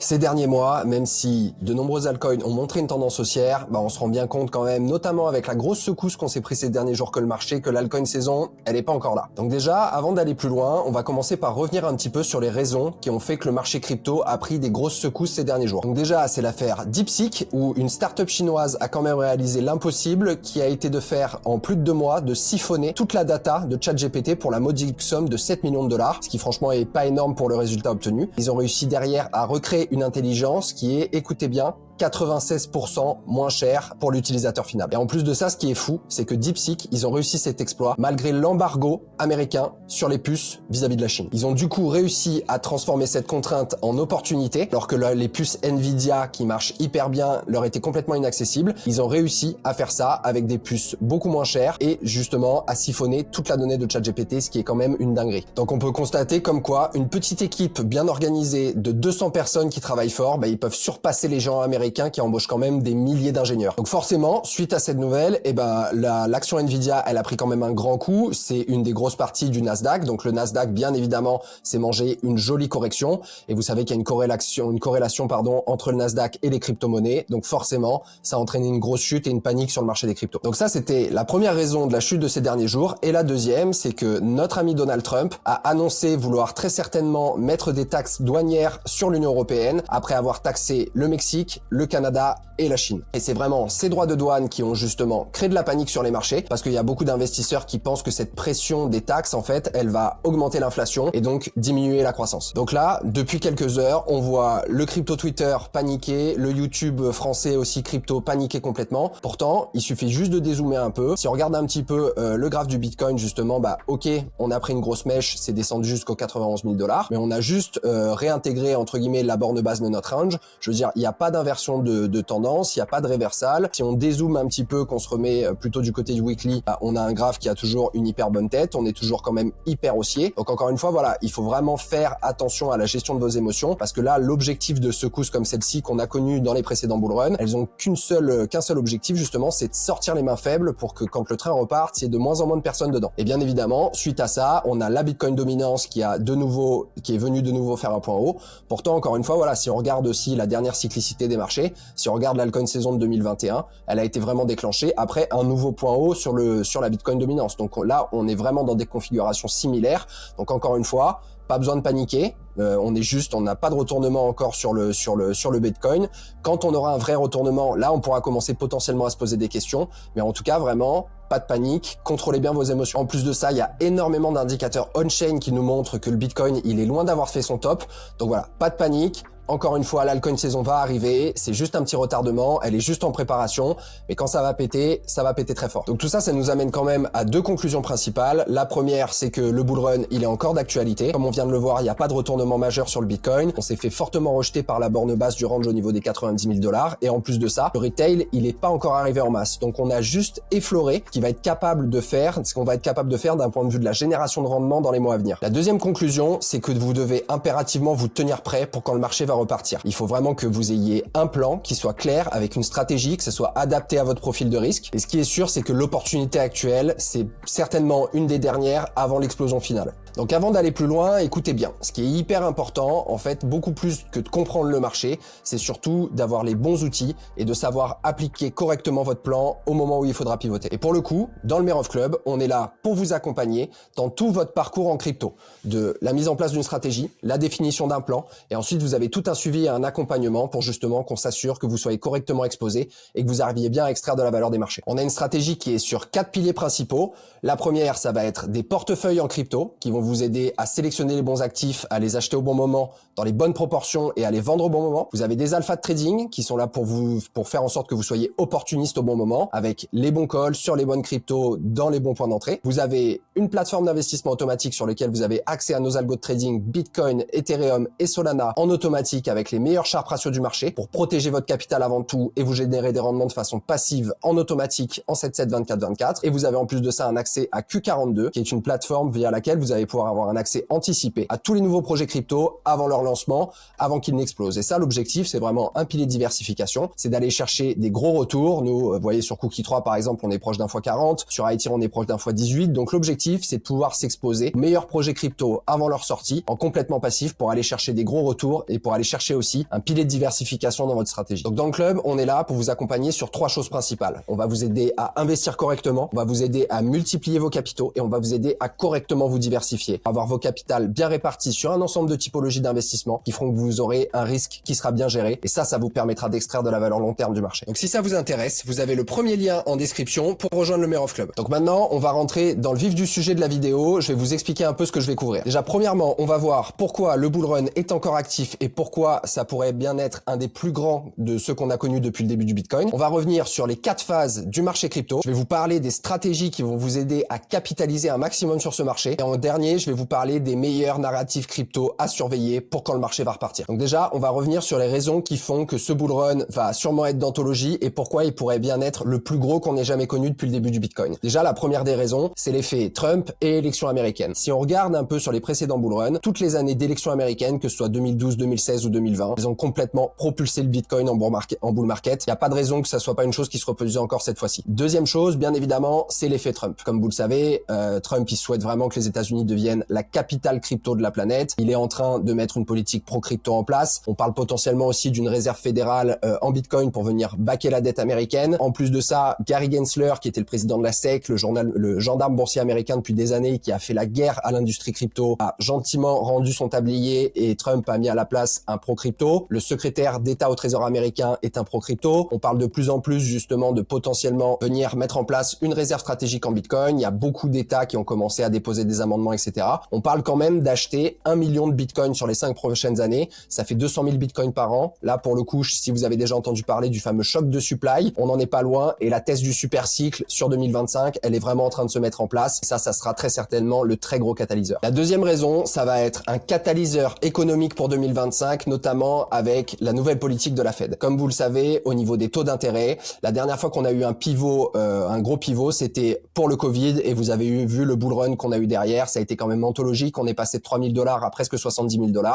Ces derniers mois, même si de nombreux altcoins ont montré une tendance haussière, on se rend bien compte quand même, notamment avec la grosse secousse qu'on s'est pris ces derniers jours que le marché, que l'altcoin saison, elle est pas encore là. Donc déjà, avant d'aller plus loin, on va commencer par revenir un petit peu sur les raisons qui ont fait que le marché crypto a pris des grosses secousses ces derniers jours. Donc déjà, c'est l'affaire DeepSeek, où une startup chinoise a quand même réalisé l'impossible, qui a été de faire en plus de 2 mois, de siphonner toute la data de ChatGPT pour la modique somme de 7 millions de dollars, ce qui franchement est pas énorme pour le résultat obtenu. Ils ont réussi derrière à recréer une intelligence qui est, écoutez bien, 96% moins cher pour l'utilisateur final. Et en plus de ça, ce qui est fou, c'est que DeepSeek, ils ont réussi cet exploit malgré l'embargo américain sur les puces vis-à-vis de la Chine. Ils ont du coup réussi à transformer cette contrainte en opportunité, alors que les puces Nvidia, qui marchent hyper bien, leur étaient complètement inaccessibles. Ils ont réussi à faire ça avec des puces beaucoup moins chères et justement à siphonner toute la donnée de ChatGPT, ce qui est quand même une dinguerie. Donc on peut constater comme quoi une petite équipe bien organisée de 200 personnes qui travaillent fort, ils peuvent surpasser les gens américains qui embauchent quand même des milliers d'ingénieurs. Donc forcément, suite à cette nouvelle, l'action Nvidia, elle a pris quand même un grand coup. C'est une des grosses parties du Nasdaq. Donc le Nasdaq, bien évidemment, s'est mangé une jolie correction. Et vous savez qu'il y a une corrélation, entre le Nasdaq et les crypto-monnaies. Donc forcément, ça a entraîné une grosse chute et une panique sur le marché des cryptos. Donc ça, c'était la première raison de la chute de ces derniers jours. Et la deuxième, c'est que notre ami Donald Trump a annoncé vouloir très certainement mettre des taxes douanières sur l'Union européenne après avoir taxé le Mexique, le Canada et la Chine. Et c'est vraiment ces droits de douane qui ont justement créé de la panique sur les marchés, parce qu'il y a beaucoup d'investisseurs qui pensent que cette pression des taxes, en fait, elle va augmenter l'inflation et donc diminuer la croissance. Donc là, depuis quelques heures, on voit le crypto Twitter paniquer, le YouTube français aussi crypto paniquer complètement. Pourtant, il suffit juste de dézoomer un peu. Si on regarde un petit peu le graphe du Bitcoin, justement, ok, on a pris une grosse mèche, c'est descendu jusqu'aux 91 000 $, mais on a juste réintégré, entre guillemets, la borne basse de notre range. Je veux dire, il n'y a pas d'inversion de tendance, il n'y a pas de réversal. Si on dézoome un petit peu, qu'on se remet plutôt du côté du weekly, on a un graphe qui a toujours une hyper bonne tête, on est toujours quand même hyper haussier. Donc encore une fois, voilà, il faut vraiment faire attention à la gestion de vos émotions, parce que là, l'objectif de secousses comme celle-ci qu'on a connue dans les précédents bull runs, elles ont qu'un seul objectif justement, c'est de sortir les mains faibles pour que quand le train reparte, il y ait de moins en moins de personnes dedans. Et bien évidemment, suite à ça, on a la Bitcoin dominance qui est venue de nouveau faire un point haut. Pourtant, encore une fois, voilà, si on regarde aussi la dernière cyclicité des marchés, si on regarde l'altcoin saison de 2021, elle a été vraiment déclenchée après un nouveau point haut sur la Bitcoin dominance. Donc là, on est vraiment dans des configurations similaires. Donc encore une fois, pas besoin de paniquer. On n'a pas de retournement encore sur le Bitcoin. Quand on aura un vrai retournement, là, on pourra commencer potentiellement à se poser des questions. Mais en tout cas, vraiment, pas de panique. Contrôlez bien vos émotions. En plus de ça, il y a énormément d'indicateurs on-chain qui nous montrent que le Bitcoin, il est loin d'avoir fait son top. Donc voilà, pas de panique. Encore une fois, l'altcoin saison va arriver, c'est juste un petit retardement, elle est juste en préparation, mais quand ça va péter très fort. Donc tout ça, ça nous amène quand même à 2 conclusions principales. La première, c'est que le bull run, il est encore d'actualité. Comme on vient de le voir, il n'y a pas de retournement majeur sur le Bitcoin. On s'est fait fortement rejeter par la borne basse du range au niveau des 90 000 $. Et en plus de ça, le retail, il n'est pas encore arrivé en masse. Donc on a juste effleuré ce qu'on va être capable de faire d'un point de vue de la génération de rendement dans les mois à venir. La deuxième conclusion, c'est que vous devez impérativement vous tenir prêt pour quand le marché va repartir. Il faut vraiment que vous ayez un plan qui soit clair, avec une stratégie, que ce soit adapté à votre profil de risque. Et ce qui est sûr, c'est que l'opportunité actuelle, c'est certainement une des dernières avant l'explosion finale. Donc avant d'aller plus loin, écoutez bien. Ce qui est hyper important, en fait, beaucoup plus que de comprendre le marché, c'est surtout d'avoir les bons outils et de savoir appliquer correctement votre plan au moment où il faudra pivoter. Et pour le coup, dans le Merov Club, on est là pour vous accompagner dans tout votre parcours en crypto. De la mise en place d'une stratégie, la définition d'un plan, et ensuite vous avez tout un suivi et un accompagnement pour justement qu'on s'assure que vous soyez correctement exposé et que vous arriviez bien à extraire de la valeur des marchés. On a une stratégie qui est sur 4 piliers principaux. La première, ça va être des portefeuilles en crypto qui vont vous aider à sélectionner les bons actifs, à les acheter au bon moment, dans les bonnes proportions et à les vendre au bon moment. Vous avez des alpha de trading qui sont là pour faire en sorte que vous soyez opportuniste au bon moment, avec les bons calls sur les bonnes cryptos dans les bons points d'entrée. Vous avez une plateforme d'investissement automatique sur laquelle vous avez accès à nos algos de trading Bitcoin, Ethereum et Solana en automatique avec les meilleurs Sharpe ratios du marché pour protéger votre capital avant tout et vous générer des rendements de façon passive en automatique en 7/7 24/24. Et vous avez en plus de ça un accès à Q42 qui est une plateforme via laquelle vous allez pouvoir pouvoir avoir un accès anticipé à tous les nouveaux projets crypto avant leur lancement, avant qu'ils n'explosent. Et ça, l'objectif, c'est vraiment un pilier de diversification, c'est d'aller chercher des gros retours. Nous, vous voyez, sur Cookie 3, par exemple, on est proche d'un x40, sur iTier, on est proche d'un x18. Donc l'objectif, c'est de pouvoir s'exposer aux meilleurs projets crypto avant leur sortie, en complètement passif, pour aller chercher des gros retours et pour aller chercher aussi un pilier de diversification dans votre stratégie. Donc dans le club, on est là pour vous accompagner sur 3 choses principales. On va vous aider à investir correctement, on va vous aider à multiplier vos capitaux et on va vous aider à correctement vous diversifier. Avoir vos capitales bien répartis sur un ensemble de typologies d'investissement qui feront que vous aurez un risque qui sera bien géré et ça vous permettra d'extraire de la valeur long terme du marché. Donc si ça vous intéresse, vous avez le premier lien en description pour rejoindre le Mayor Club. Donc maintenant, on va rentrer dans le vif du sujet de la vidéo. Je vais vous expliquer un peu ce que je vais couvrir. Déjà, premièrement, on va voir pourquoi le bull run est encore actif et pourquoi ça pourrait bien être un des plus grands de ceux qu'on a connus depuis le début du Bitcoin. On va revenir sur les 4 phases du marché crypto. Je vais vous parler des stratégies qui vont vous aider à capitaliser un maximum sur ce marché. Et en dernier, je vais vous parler des meilleurs narratifs crypto à surveiller pour quand le marché va repartir. Donc déjà, on va revenir sur les raisons qui font que ce bull run va sûrement être d'anthologie et pourquoi il pourrait bien être le plus gros qu'on ait jamais connu depuis le début du Bitcoin. Déjà, la première des raisons, c'est l'effet Trump et élection américaine. Si on regarde un peu sur les précédents bull run, toutes les années d'élection américaine, que ce soit 2012, 2016 ou 2020, ils ont complètement propulsé le Bitcoin en bull market. Il n'y a pas de raison que ça soit pas une chose qui se reproduise encore cette fois-ci. Deuxième chose, bien évidemment, c'est l'effet Trump. Comme vous le savez, Trump, il souhaite vraiment que les États-Unis deviennent la capitale crypto de la planète. Il est en train de mettre une politique pro-crypto en place. On parle potentiellement aussi d'une réserve fédérale en Bitcoin pour venir backer la dette américaine. En plus de ça, Gary Gensler, qui était le président de la SEC, le gendarme boursier américain depuis des années, qui a fait la guerre à l'industrie crypto, a gentiment rendu son tablier et Trump a mis à la place un pro-crypto. Le secrétaire d'État au Trésor américain est un pro-crypto. On parle de plus en plus justement de potentiellement venir mettre en place une réserve stratégique en Bitcoin. Il y a beaucoup d'États qui ont commencé à déposer des amendements, etc. On parle quand même d'acheter 1 million de Bitcoin sur les 5 prochaines années. Ça fait 200 000 Bitcoins par an. Là, pour le coup, si vous avez déjà entendu parler du fameux choc de supply, on n'en est pas loin et la thèse du super cycle sur 2025, elle est vraiment en train de se mettre en place. Et ça sera très certainement le très gros catalyseur. La deuxième raison, ça va être un catalyseur économique pour 2025, notamment avec la nouvelle politique de la Fed. Comme vous le savez, au niveau des taux d'intérêt, la dernière fois qu'on a eu un pivot, un gros pivot, c'était pour le Covid et vous avez vu le bull run qu'on a eu derrière. Ça a été quand même anthologique. On est passé de $3 000 à presque $70 000.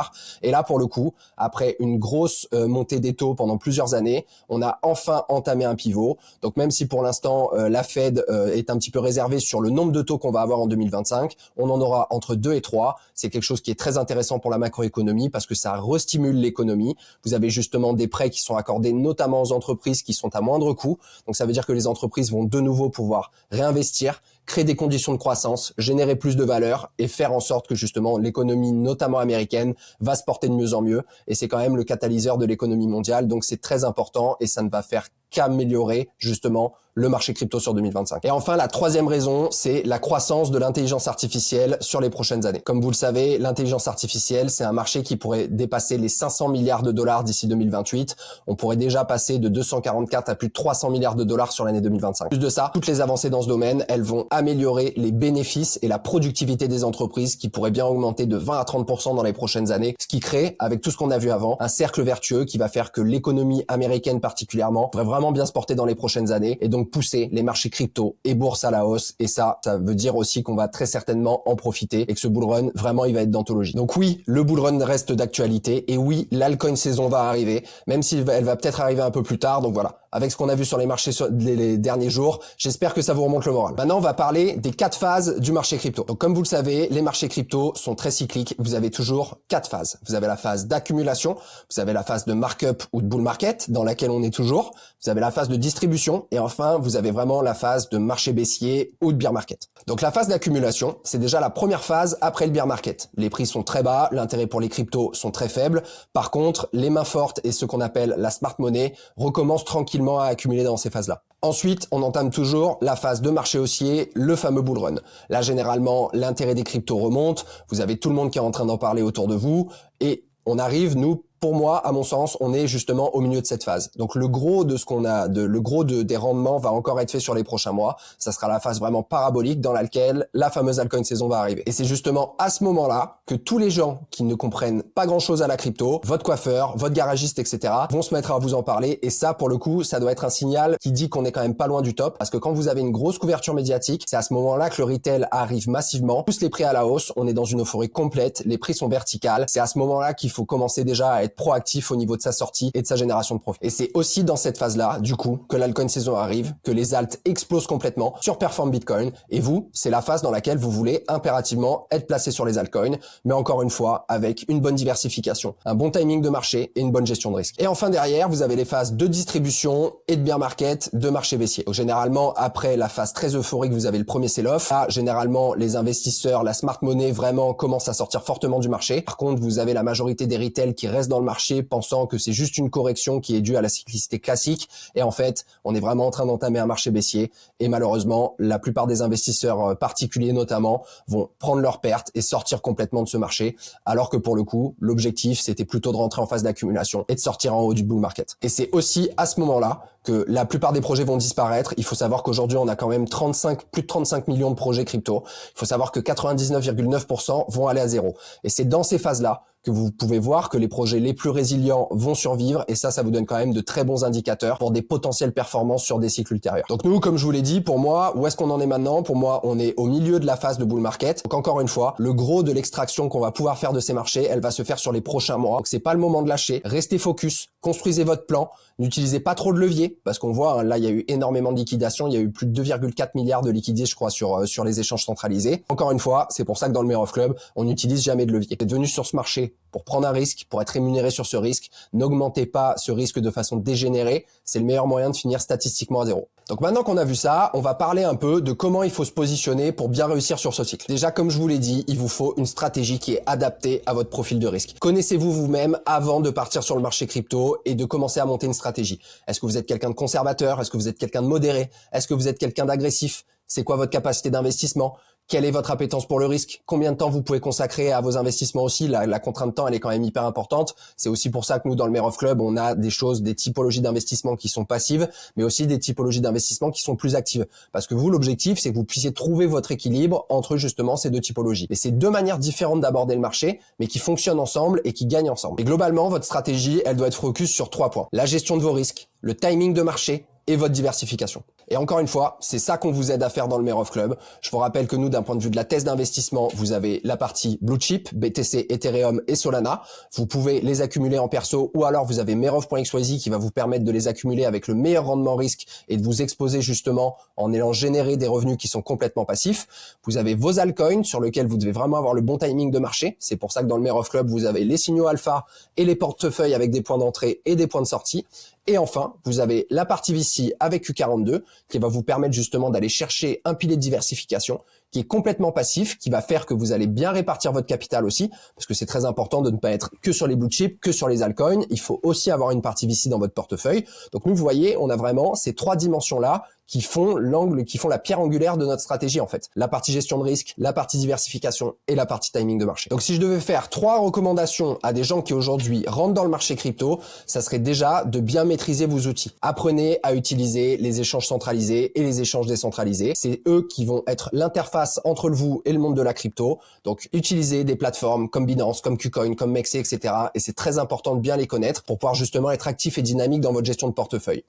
Et là, pour le coup, après une grosse montée des taux pendant plusieurs années, on a enfin entamé un pivot. Donc même si pour l'instant la Fed est un petit peu réservée sur le nombre de taux qu'on va avoir en 2025, on en aura entre 2 et 3. C'est quelque chose qui est très intéressant pour la macroéconomie parce que ça restimule l'économie. Vous avez justement des prêts qui sont accordés notamment aux entreprises qui sont à moindre coût. Donc ça veut dire que les entreprises vont de nouveau pouvoir réinvestir, créer des conditions de croissance, générer plus de valeur et faire en sorte que justement l'économie, notamment américaine, va se porter de mieux en mieux. Et c'est quand même le catalyseur de l'économie mondiale. Donc c'est très important et ça ne va faire qu'améliorer justement le marché crypto sur 2025. Et enfin, la troisième raison, c'est la croissance de l'intelligence artificielle sur les prochaines années. Comme vous le savez, l'intelligence artificielle, c'est un marché qui pourrait dépasser les 500 milliards de dollars d'ici 2028. On pourrait déjà passer de 244 à plus de 300 milliards de dollars sur l'année 2025. Plus de ça, toutes les avancées dans ce domaine, elles vont améliorer les bénéfices et la productivité des entreprises qui pourraient bien augmenter de 20 à 30% dans les prochaines années, ce qui crée, avec tout ce qu'on a vu avant, un cercle vertueux qui va faire que l'économie américaine particulièrement pourrait vraiment bien se porter dans les prochaines années et donc pousser les marchés crypto et bourse à la hausse. Et ça veut dire aussi qu'on va très certainement en profiter et que ce bull run, vraiment, il va être d'anthologie. Donc oui, le bull run reste d'actualité et oui, l'altcoin saison va arriver, même si elle va peut-être arriver un peu plus tard. Donc voilà, avec ce qu'on a vu sur les marchés les derniers jours, j'espère que ça vous remonte le moral. Maintenant, on va parler des 4 phases du marché crypto. Donc comme vous le savez, les marchés crypto sont très cycliques. Vous avez toujours 4 phases. Vous avez la phase d'accumulation, vous avez la phase de markup ou de bull market dans laquelle on est toujours, vous avez la phase de distribution et enfin, vous avez vraiment la phase de marché baissier ou de bear market. Donc la phase d'accumulation, c'est déjà la première phase après le bear market. Les prix sont très bas, l'intérêt pour les cryptos sont très faibles. Par contre, les mains fortes et ce qu'on appelle la smart money recommencent tranquillement à accumuler dans ces phases-là. Ensuite, on entame toujours la phase de marché haussier, le fameux bull run. Là, généralement, l'intérêt des cryptos remonte. Vous avez tout le monde qui est en train d'en parler autour de vous et on arrive, nous, Pour moi, à mon sens, on est justement au milieu de cette phase. Donc le gros de ce qu'on a, des rendements va encore être fait sur les prochains mois. Ça sera la phase vraiment parabolique dans laquelle la fameuse altcoin saison va arriver. Et c'est justement à ce moment-là que tous les gens qui ne comprennent pas grand-chose à la crypto, votre coiffeur, votre garagiste, etc., vont se mettre à vous en parler. Et ça, pour le coup, ça doit être un signal qui dit qu'on est quand même pas loin du top. Parce que quand vous avez une grosse couverture médiatique, c'est à ce moment-là que le retail arrive massivement, pousse les prix à la hausse. On est dans une euphorie complète, les prix sont verticales. C'est à ce moment-là qu'il faut commencer déjà à être proactif au niveau de sa sortie et de sa génération de profit. Et c'est aussi dans cette phase-là, du coup, que l'altcoin saison arrive, que les alts explosent complètement, surperforment Bitcoin. Et vous, c'est la phase dans laquelle vous voulez impérativement être placé sur les altcoins, mais encore une fois, avec une bonne diversification, un bon timing de marché et une bonne gestion de risque. Et enfin derrière, vous avez les phases de distribution et de bear market, de marché baissier. Donc généralement, après la phase très euphorique, vous avez le premier sell-off. Là, généralement, les investisseurs, la smart money vraiment commence à sortir fortement du marché. Par contre, vous avez la majorité des retail qui restent dans le marché pensant que c'est juste une correction qui est due à la cyclicité classique. Et en fait, on est vraiment en train d'entamer un marché baissier. Et malheureusement, la plupart des investisseurs particuliers notamment vont prendre leurs pertes et sortir complètement de ce marché. Alors que pour le coup, l'objectif, c'était plutôt de rentrer en phase d'accumulation et de sortir en haut du bull market. Et c'est aussi à ce moment-là que la plupart des projets vont disparaître. Il faut savoir qu'aujourd'hui, on a quand même plus de 35 millions de projets crypto. Il faut savoir que 99,9% vont aller à zéro. Et c'est dans ces phases-là que vous pouvez voir que les projets les plus résilients vont survivre et ça vous donne quand même de très bons indicateurs pour des potentielles performances sur des cycles ultérieurs. Donc nous, comme je vous l'ai dit, pour moi, où est-ce qu'on en est maintenant? Pour moi, on est au milieu de la phase de bull market. Donc encore une fois, le gros de l'extraction qu'on va pouvoir faire de ces marchés, elle va se faire sur les prochains mois. Donc c'est pas le moment de lâcher. Restez focus, construisez votre plan, n'utilisez pas trop de levier parce qu'on voit, hein, là, il y a eu énormément de liquidations. Il y a eu plus de 2,4 milliards de liquidités, je crois, sur les échanges centralisés. Encore une fois, c'est pour ça que dans le Mayor of Club, on n'utilise jamais de levier. Vous êtes venu sur ce marché pour prendre un risque, pour être rémunéré sur ce risque. N'augmentez pas ce risque de façon dégénérée. C'est le meilleur moyen de finir statistiquement à zéro. Donc maintenant qu'on a vu ça, on va parler un peu de comment il faut se positionner pour bien réussir sur ce cycle. Déjà, comme je vous l'ai dit, il vous faut une stratégie qui est adaptée à votre profil de risque. Connaissez-vous vous-même avant de partir sur le marché crypto et de commencer à monter une stratégie. Est-ce que vous êtes quelqu'un de conservateur? Est-ce que vous êtes quelqu'un de modéré? Est-ce que vous êtes quelqu'un d'agressif? C'est quoi votre capacité d'investissement? Quelle est votre appétence pour le risque? Combien de temps vous pouvez consacrer à vos investissements aussi? La contrainte de temps, elle est quand même hyper importante. C'est aussi pour ça que nous, dans le Mayor of Club, on a des typologies d'investissement qui sont passives, mais aussi des typologies d'investissement qui sont plus actives. Parce que vous, l'objectif, c'est que vous puissiez trouver votre équilibre entre justement ces deux typologies. Et c'est deux manières différentes d'aborder le marché, mais qui fonctionnent ensemble et qui gagnent ensemble. Et globalement, votre stratégie, elle doit être focus sur 3 points. La gestion de vos risques, le timing de marché et votre diversification. Et encore une fois, c'est ça qu'on vous aide à faire dans le Mayor of Club. Je vous rappelle que nous, d'un point de vue de la thèse d'investissement, vous avez la partie Blue Chip, BTC, Ethereum et Solana. Vous pouvez les accumuler en perso ou alors vous avez Mayorov.xyz qui va vous permettre de les accumuler avec le meilleur rendement risque et de vous exposer justement en allant générer des revenus qui sont complètement passifs. Vous avez vos altcoins sur lesquels vous devez vraiment avoir le bon timing de marché. C'est pour ça que dans le Mayor of Club, vous avez les signaux alpha et les portefeuilles avec des points d'entrée et des points de sortie. Et enfin, vous avez la partie VC avec Q42 qui va vous permettre justement d'aller chercher un pilier de diversification qui est complètement passif, qui va faire que vous allez bien répartir votre capital aussi, parce que c'est très important de ne pas être que sur les blue chips, que sur les altcoins. Il faut aussi avoir une partie VC dans votre portefeuille. Donc nous, vous voyez, on a vraiment ces 3 dimensions-là qui font la pierre angulaire de notre stratégie en fait. La partie gestion de risque, la partie diversification et la partie timing de marché. Donc si je devais faire 3 recommandations à des gens qui aujourd'hui rentrent dans le marché crypto, ça serait déjà de bien maîtriser vos outils. Apprenez à utiliser les échanges centralisés et les échanges décentralisés. C'est eux qui vont être l'interface entre vous et le monde de la crypto. Donc utilisez des plateformes comme Binance, comme KuCoin, comme Mexi, etc. Et c'est très important de bien les connaître pour pouvoir justement être actif et dynamique dans votre gestion de portefeuille.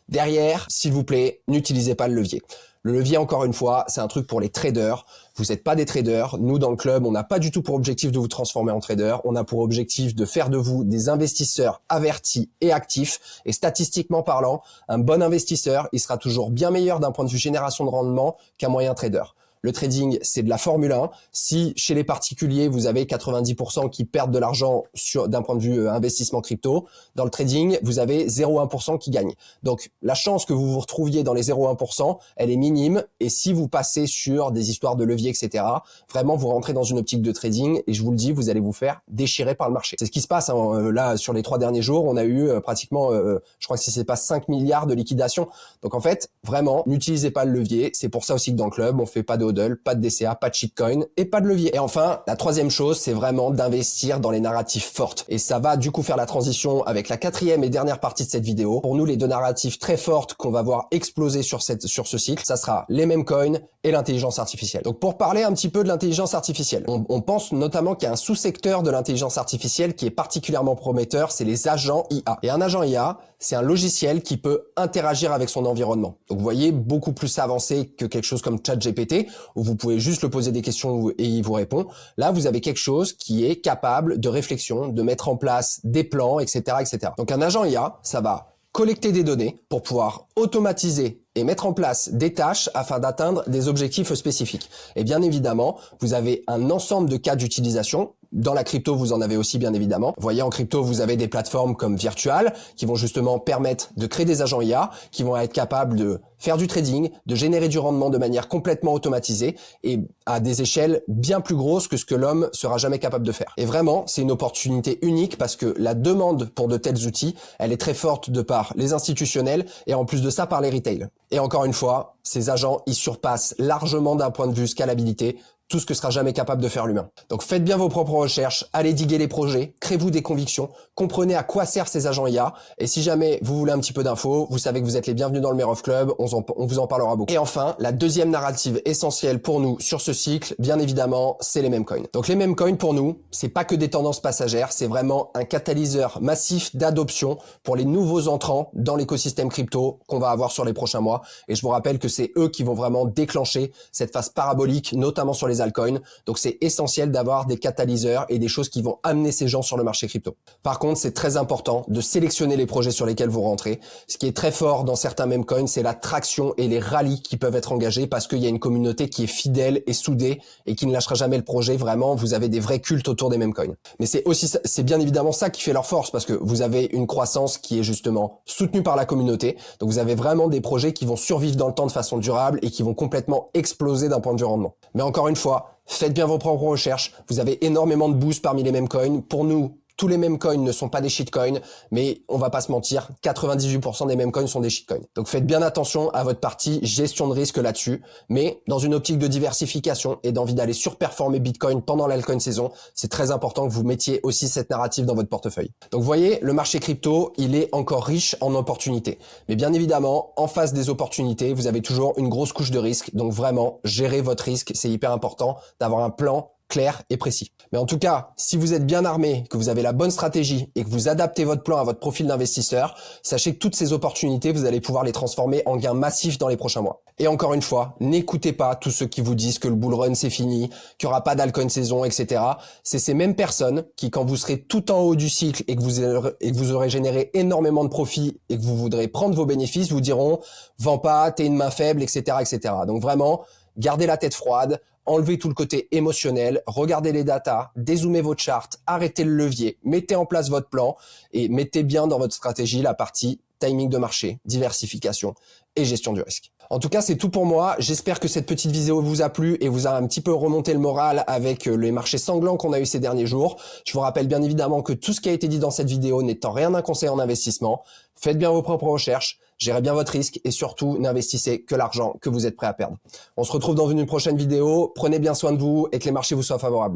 Derrière, s'il vous plaît, n'utilisez pas le levier. Le levier, encore une fois, c'est un truc pour les traders. Vous n'êtes pas des traders. Nous, dans le club, on n'a pas du tout pour objectif de vous transformer en trader. On a pour objectif de faire de vous des investisseurs avertis et actifs. Et statistiquement parlant, un bon investisseur, il sera toujours bien meilleur d'un point de vue génération de rendement qu'un moyen trader. Le trading, c'est de la Formule 1. Si chez les particuliers, vous avez 90% qui perdent de l'argent d'un point de vue investissement crypto, dans le trading, vous avez 0,1% qui gagnent. Donc, la chance que vous vous retrouviez dans les 0,1%, elle est minime. Et si vous passez sur des histoires de levier, etc., vraiment, vous rentrez dans une optique de trading et je vous le dis, vous allez vous faire déchirer par le marché. C'est ce qui se passe hein, là sur les 3 derniers jours. On a eu pratiquement, je crois que si c'est pas 5 milliards de liquidation. Donc, en fait, vraiment, n'utilisez pas le levier. C'est pour ça aussi que dans le club, on fait pas de hodl, pas de DCA, pas de shitcoin et pas de levier. Et enfin, la troisième chose, c'est vraiment d'investir dans les narratifs fortes. Et ça va du coup faire la transition avec la quatrième et dernière partie de cette vidéo. Pour nous, les deux narratifs très fortes qu'on va voir exploser sur ce cycle, ça sera les mêmes coins et l'intelligence artificielle. Donc pour parler un petit peu de l'intelligence artificielle, on pense notamment qu'il y a un sous-secteur de l'intelligence artificielle qui est particulièrement prometteur, c'est les agents IA. Et un agent IA, c'est un logiciel qui peut interagir avec son environnement. Donc vous voyez, beaucoup plus avancé que quelque chose comme ChatGPT, où vous pouvez juste le poser des questions et il vous répond. Là, vous avez quelque chose qui est capable de réflexion, de mettre en place des plans, etc., etc. Donc un agent IA, ça va collecter des données pour pouvoir automatiser et mettre en place des tâches afin d'atteindre des objectifs spécifiques. Et bien évidemment, vous avez un ensemble de cas d'utilisation. Dans la crypto, vous en avez aussi bien évidemment. Vous voyez, en crypto, vous avez des plateformes comme Virtual qui vont justement permettre de créer des agents IA qui vont être capables de faire du trading, de générer du rendement de manière complètement automatisée et à des échelles bien plus grosses que ce que l'homme sera jamais capable de faire. Et vraiment, c'est une opportunité unique parce que la demande pour de tels outils, elle est très forte de par les institutionnels et en plus de ça par les retail. Et encore une fois, ces agents, ils surpassent largement d'un point de vue scalabilité tout ce que sera jamais capable de faire l'humain. Donc faites bien vos propres recherches, allez diguer les projets, créez-vous des convictions, comprenez à quoi servent ces agents IA, et si jamais vous voulez un petit peu d'infos, vous savez que vous êtes les bienvenus dans le Mayor of Club, on vous en parlera beaucoup. Et enfin, la deuxième narrative essentielle pour nous sur ce cycle, bien évidemment, c'est les meme coins. Donc les meme coins pour nous, c'est pas que des tendances passagères, c'est vraiment un catalyseur massif d'adoption pour les nouveaux entrants dans l'écosystème crypto qu'on va avoir sur les prochains mois, et je vous rappelle que c'est eux qui vont vraiment déclencher cette phase parabolique, notamment sur les altcoins. Donc c'est essentiel d'avoir des catalyseurs et des choses qui vont amener ces gens sur le marché crypto. Par contre, c'est très important de sélectionner les projets sur lesquels vous rentrez. Ce qui est très fort dans certains meme coins, c'est la traction et les rallyes qui peuvent être engagés parce qu'il y a une communauté qui est fidèle et soudée et qui ne lâchera jamais le projet. Vraiment, vous avez des vrais cultes autour des meme coins. Mais c'est bien évidemment ça qui fait leur force parce que vous avez une croissance qui est justement soutenue par la communauté. Donc vous avez vraiment des projets qui vont survivre dans le temps de façon durable et qui vont complètement exploser d'un point de vue rendement. Mais encore une fois, faites bien vos propres recherches. Vous avez énormément de boosts parmi les meme coins. Pour nous, tous les meme coins ne sont pas des shitcoins, mais on va pas se mentir, 98% des meme coins sont des shitcoins. Donc faites bien attention à votre partie gestion de risque là-dessus, mais dans une optique de diversification et d'envie d'aller surperformer Bitcoin pendant l'altcoin saison, c'est très important que vous mettiez aussi cette narrative dans votre portefeuille. Donc vous voyez, le marché crypto, il est encore riche en opportunités. Mais bien évidemment, en face des opportunités, vous avez toujours une grosse couche de risque. Donc vraiment, gérez votre risque, c'est hyper important d'avoir un plan clair et précis. Mais en tout cas, si vous êtes bien armé, que vous avez la bonne stratégie et que vous adaptez votre plan à votre profil d'investisseur, sachez que toutes ces opportunités, vous allez pouvoir les transformer en gains massifs dans les prochains mois. Et encore une fois, n'écoutez pas tous ceux qui vous disent que le bull run c'est fini, qu'il n'y aura pas d'altcoin saison, etc. C'est ces mêmes personnes qui, quand vous serez tout en haut du cycle et que vous aurez généré énormément de profits et que vous voudrez prendre vos bénéfices, vous diront « vends pas, t'es une main faible, etc. etc. » Donc vraiment, gardez la tête froide, enlevez tout le côté émotionnel, regardez les datas, dézoomez votre charte, arrêtez le levier, mettez en place votre plan et mettez bien dans votre stratégie la partie timing de marché, diversification et gestion du risque. En tout cas, c'est tout pour moi. J'espère que cette petite vidéo vous a plu et vous a un petit peu remonté le moral avec les marchés sanglants qu'on a eu ces derniers jours. Je vous rappelle bien évidemment que tout ce qui a été dit dans cette vidéo n'est en rien un conseil en investissement. Faites bien vos propres recherches, gérez bien votre risque et surtout n'investissez que l'argent que vous êtes prêt à perdre. On se retrouve dans une prochaine vidéo. Prenez bien soin de vous et que les marchés vous soient favorables.